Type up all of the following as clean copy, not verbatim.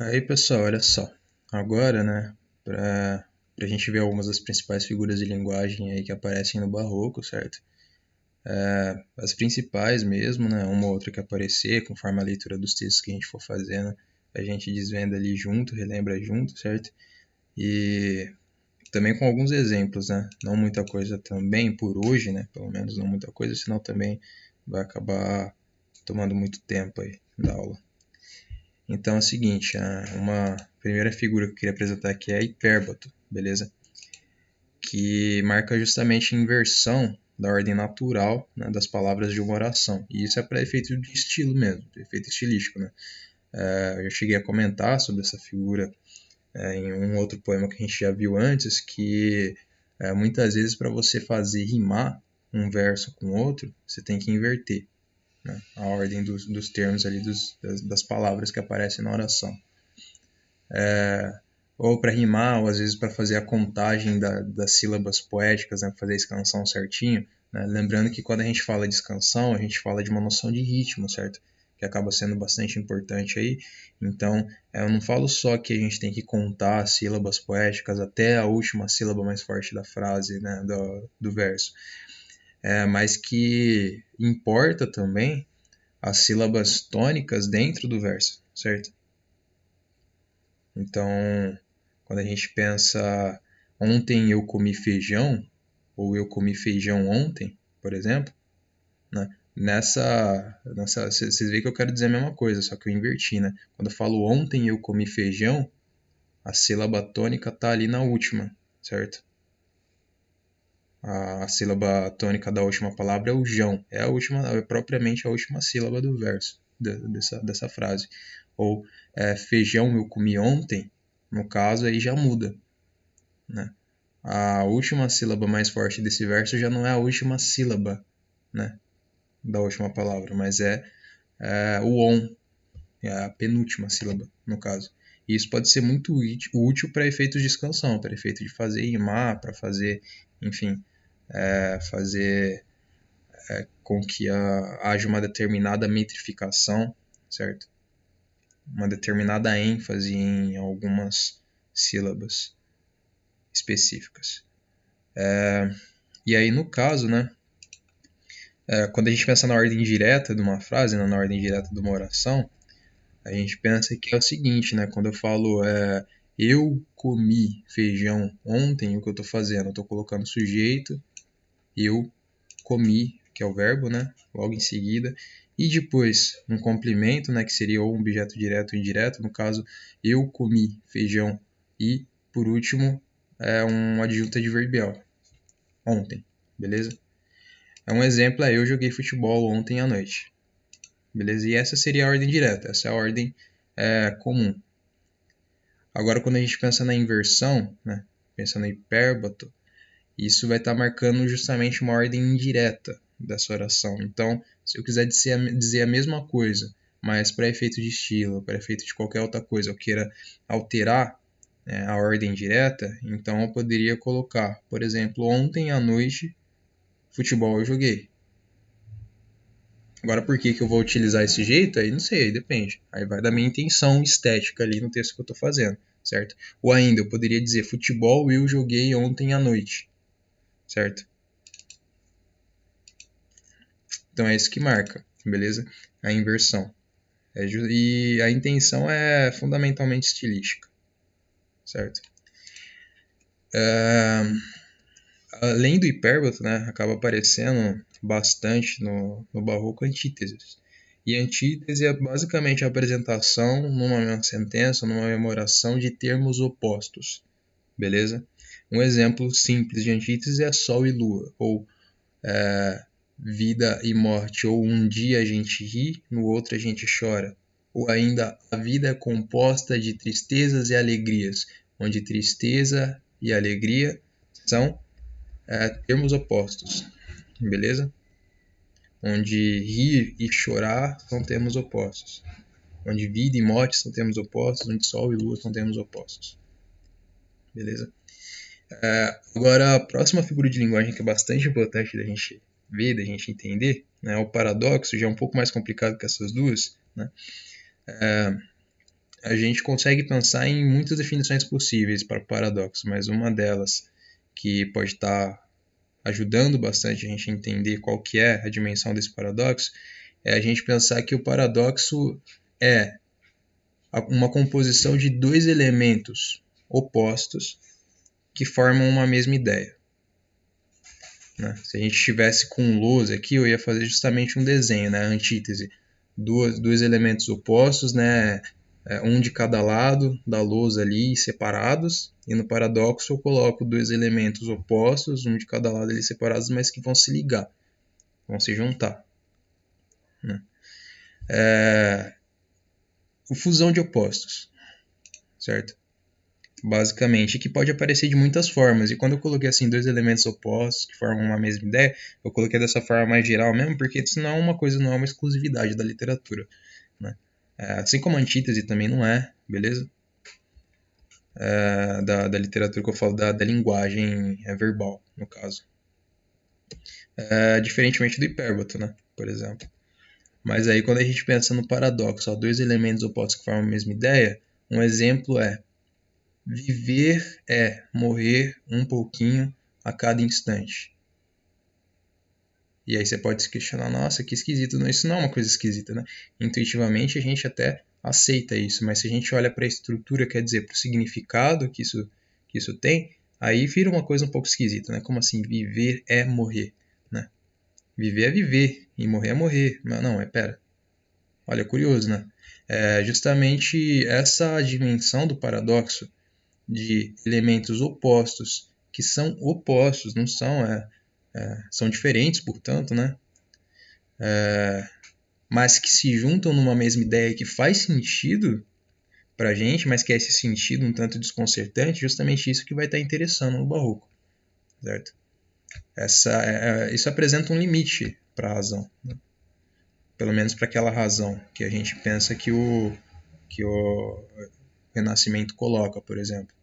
Aí, pessoal, olha só. Agora, né, para a gente ver algumas das principais figuras de linguagem aí que aparecem no Barroco, certo? As principais mesmo, né, uma ou outra que aparecer, conforme a leitura dos textos que a gente for fazendo, a gente desvenda ali junto, relembra junto, certo? E também com alguns exemplos, né? Não muita coisa também por hoje, né? Pelo menos não muita coisa, senão também vai acabar tomando muito tempo aí da aula. Então é o seguinte, uma primeira figura que eu queria apresentar aqui é a hipérbato, beleza? Que marca justamente a inversão da ordem natural, né, das palavras de uma oração. E isso é para efeito de estilo mesmo, efeito estilístico, né? Eu já cheguei a comentar sobre essa figura em um outro poema que a gente já viu antes, que muitas vezes para você fazer rimar um verso com outro, você tem que inverter, né, a ordem dos termos ali, das palavras que aparecem na oração. Ou para rimar, ou às vezes para fazer a contagem das sílabas poéticas, né, fazer a escansão certinho. Né? Lembrando que quando a gente fala de escansão, a gente fala de uma noção de ritmo, certo? Que acaba sendo bastante importante aí. Então, eu não falo só que a gente tem que contar as sílabas poéticas até a última sílaba mais forte da frase, né, do verso. Mas que importa também as sílabas tônicas dentro do verso, certo? Então, quando a gente pensa ontem eu comi feijão, ou eu comi feijão ontem, por exemplo, né? Vocês veem que eu quero dizer a mesma coisa, só que eu inverti, né? Quando eu falo ontem eu comi feijão, a sílaba tônica tá ali na última, certo? A sílaba tônica da última palavra é o jão, é propriamente a última sílaba do verso, dessa frase. Ou feijão eu comi ontem, no caso aí já muda, né? A última sílaba mais forte desse verso já não é a última sílaba, né, da última palavra, mas o on, é a penúltima sílaba, no caso. E isso pode ser muito útil para efeitos de escansão, para efeito de fazer rimar, para fazer, enfim, fazer com que haja uma determinada metrificação, certo? Uma determinada ênfase em algumas sílabas específicas. E aí, no caso, né, quando a gente pensa na ordem direta de uma frase, né, na ordem direta de uma oração, a gente pensa que é o seguinte, né? Quando eu falo eu comi feijão ontem, o que eu estou fazendo? Eu estou colocando sujeito, eu comi, que é o verbo, né? Logo em seguida. E depois um complemento, né? Que seria ou um objeto direto ou indireto. No caso, eu comi feijão. E, por último, um adjunto adverbial. Ontem, beleza? Um exemplo eu joguei futebol ontem à noite. Beleza? E essa seria a ordem direta, essa é a ordem comum. Agora, quando a gente pensa na inversão, né, pensa no hipérbato, isso vai estar marcando justamente uma ordem indireta dessa oração. Então, se eu quiser dizer a mesma coisa, mas para efeito de estilo, para efeito de qualquer outra coisa, eu queira alterar a ordem direta, então eu poderia colocar, por exemplo, ontem à noite, futebol eu joguei. Agora, por que eu vou utilizar esse jeito? Aí não sei, aí depende. Aí vai da minha intenção estética ali no texto que eu estou fazendo, certo? Ou ainda, eu poderia dizer futebol eu joguei ontem à noite, certo? Então é isso que marca, beleza? A inversão. E a intenção é fundamentalmente estilística, certo? Além do hipérbato, né, acaba aparecendo bastante no barroco antíteses. E antítese é basicamente a apresentação numa mesma sentença, numa memoração de termos opostos, beleza? Um exemplo simples de antítese é Sol e Lua, ou vida e morte, ou um dia a gente ri, no outro a gente chora, ou ainda a vida é composta de tristezas e alegrias, onde tristeza e alegria são termos opostos, beleza? Onde rir e chorar são termos opostos. Onde vida e morte são termos opostos, onde sol e lua são termos opostos. Beleza? Agora, a próxima figura de linguagem que é bastante importante da gente ver, da gente entender, né, é o paradoxo, já é um pouco mais complicado que essas duas, né? a gente consegue pensar em muitas definições possíveis para o paradoxo, mas uma delas que pode estar ajudando bastante a gente a entender qual que é a dimensão desse paradoxo é a gente pensar que o paradoxo é uma composição de dois elementos opostos que formam uma mesma ideia. Né? Se a gente estivesse com lousa aqui, eu ia fazer justamente um desenho, né? A antítese. Dois elementos opostos, né? Um de cada lado da lousa ali, separados. E no paradoxo eu coloco dois elementos opostos, um de cada lado ali separados, mas que vão se ligar, vão se juntar. Né? O fusão de opostos, certo? Basicamente, que pode aparecer de muitas formas. E quando eu coloquei assim dois elementos opostos que formam uma mesma ideia, eu coloquei dessa forma mais geral mesmo, porque isso não é uma coisa, não é uma exclusividade da literatura. Né? Assim como a antítese também não é, beleza? Da literatura que eu falo, da linguagem verbal, no caso. Diferentemente do hipérbato, né? Por exemplo. Mas aí quando a gente pensa no paradoxo, ó, dois elementos opostos que formam a mesma ideia, um exemplo é: viver é morrer um pouquinho a cada instante. E aí você pode se questionar, nossa, que esquisito. Não, isso não é uma coisa esquisita, né? Intuitivamente a gente até aceita isso, mas se a gente olha para a estrutura, quer dizer, para o significado que isso tem, aí vira uma coisa um pouco esquisita, né? Como assim, viver é morrer, né? Viver é viver e morrer é morrer. Não, pera. Olha, curioso, né? Justamente essa dimensão do paradoxo de elementos opostos, que são opostos, não são, são diferentes, portanto, né? Mas que se juntam numa mesma ideia que faz sentido pra gente, mas que é esse sentido um tanto desconcertante, justamente isso que vai estar interessando no Barroco, certo? Isso apresenta um limite para a razão, né? Pelo menos para aquela razão que a gente pensa que o Renascimento coloca, por exemplo.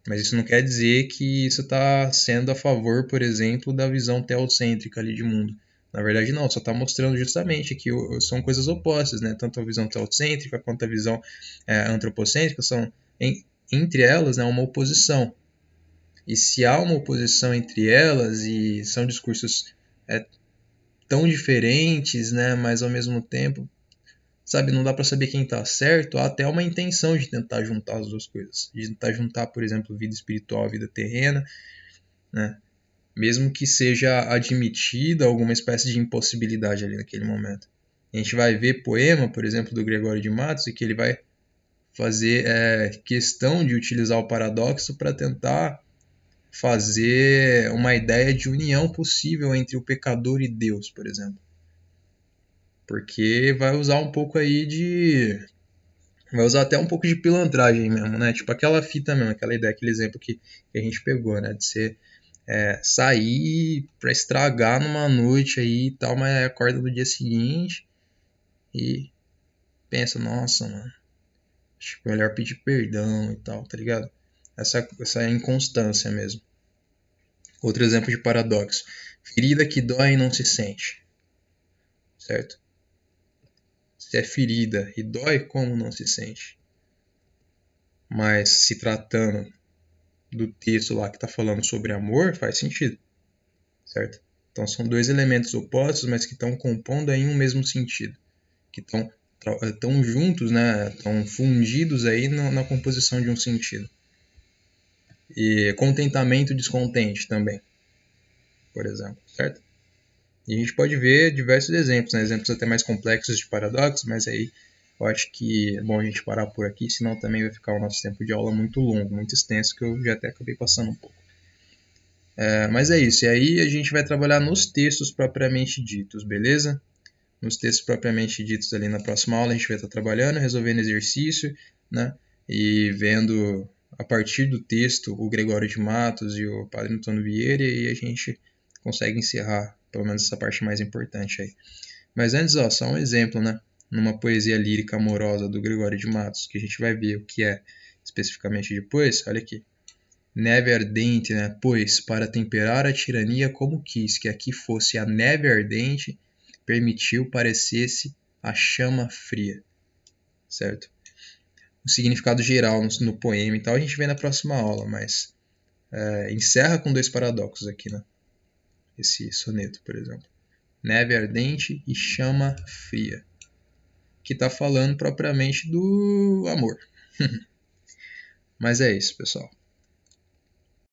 Mas isso não quer dizer que isso está sendo a favor, por exemplo, da visão teocêntrica ali de mundo. Na verdade, não, só está mostrando justamente que são coisas opostas, né? Tanto a visão teocêntrica quanto a visão antropocêntrica são, entre elas, né, uma oposição. E se há uma oposição entre elas e são discursos tão diferentes, né, mas ao mesmo tempo, sabe, não dá para saber quem está certo, há até uma intenção de tentar juntar as duas coisas, de tentar juntar, por exemplo, vida espiritual, vida terrena, né? Mesmo que seja admitida alguma espécie de impossibilidade ali naquele momento. A gente vai ver poema, por exemplo, do Gregório de Matos, e que ele vai fazer questão de utilizar o paradoxo para tentar fazer uma ideia de união possível entre o pecador e Deus, por exemplo. Porque vai usar um pouco aí vai usar até um pouco de pilantragem mesmo, né? Tipo aquela fita mesmo, aquela ideia, aquele exemplo que a gente pegou, né? De ser sair pra estragar numa noite aí e tal, mas acorda no dia seguinte e pensa, nossa, mano, acho que é melhor pedir perdão e tal, tá ligado? Essa inconstância mesmo. Outro exemplo de paradoxo. Ferida que dói e não se sente. Certo? Se é ferida e dói, como não se sente? Mas se tratando do texto lá que está falando sobre amor, faz sentido, certo? Então são dois elementos opostos, mas que estão compondo aí um mesmo sentido, que estão juntos, né? Estão fundidos aí na composição de um sentido. E contentamento e descontente também, por exemplo, certo? E a gente pode ver diversos exemplos, né? Exemplos até mais complexos de paradoxos, mas aí eu acho que é bom a gente parar por aqui, senão também vai ficar o nosso tempo de aula muito longo, muito extenso, que eu já até acabei passando um pouco. Mas é isso, e aí a gente vai trabalhar nos textos propriamente ditos, beleza? Nos textos propriamente ditos ali na próxima aula a gente vai estar trabalhando, resolvendo exercício, né? E vendo a partir do texto o Gregório de Matos e o Padre Antônio Vieira, e a gente consegue encerrar pelo menos essa parte mais importante aí. Mas antes, ó, só um exemplo, né? Numa poesia lírica amorosa do Gregório de Matos, que a gente vai ver o que é especificamente depois, olha aqui. Neve ardente, né? Pois, para temperar a tirania como quis que aqui fosse a neve ardente, permitiu parecesse a chama fria, certo? o significado geral no poema e tal, a gente vê na próxima aula, mas encerra com 2 paradoxos aqui, né? Esse soneto, por exemplo. Neve ardente e chama fria, que está falando propriamente do amor. Mas é isso, pessoal.